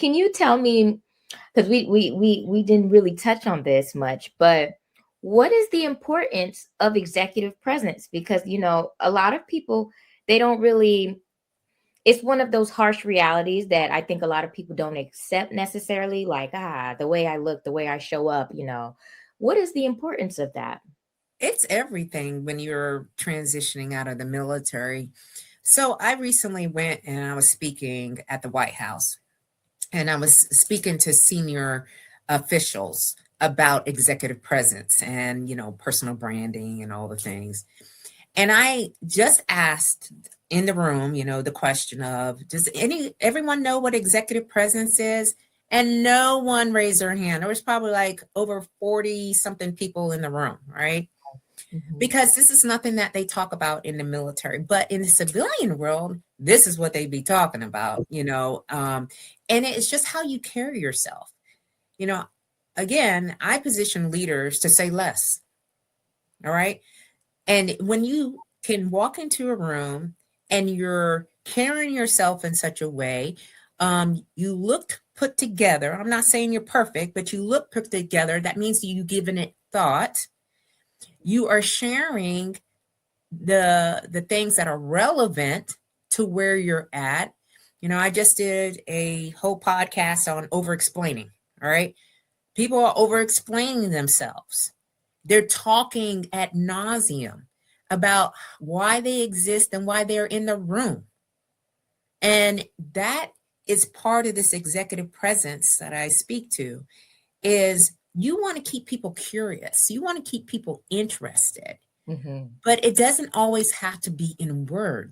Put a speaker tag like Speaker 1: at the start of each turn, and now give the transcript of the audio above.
Speaker 1: can you tell me, because we didn't really touch on this much, but what is the importance of executive presence? Because a lot of people, they don't really, it's one of those harsh realities that I think a lot of people don't accept necessarily, like, the way I look, the way I show up. What is the importance of that?
Speaker 2: It's everything when you're transitioning out of the military. So I recently went and I was speaking at the White House, and I was speaking to senior officials about executive presence and, personal branding and all the things. And I just asked in the room, the question of, does everyone know what executive presence is? And no one raised their hand. There was probably like over 40 something people in the room, right?
Speaker 1: Mhm.
Speaker 2: Because this is nothing that they talk about in the military, but in the civilian world, this is what they be talking about. And it's just how you carry yourself. you know Again, I position leaders to say less. All right. And when you can walk into a room and you're carrying yourself in such a way, you look put together. I'm not saying you're perfect, but you look put together. That means you given it thought. You are sharing the things that are relevant to where you're at. I just did a whole podcast on over explaining. All right. People are over explaining themselves. They're talking ad nauseum about why they exist and why they're in the room. And that is part of this executive presence that I speak to, is you want to keep people curious. You want to keep people interested,
Speaker 1: Mhm.
Speaker 2: but it doesn't always have to be in words.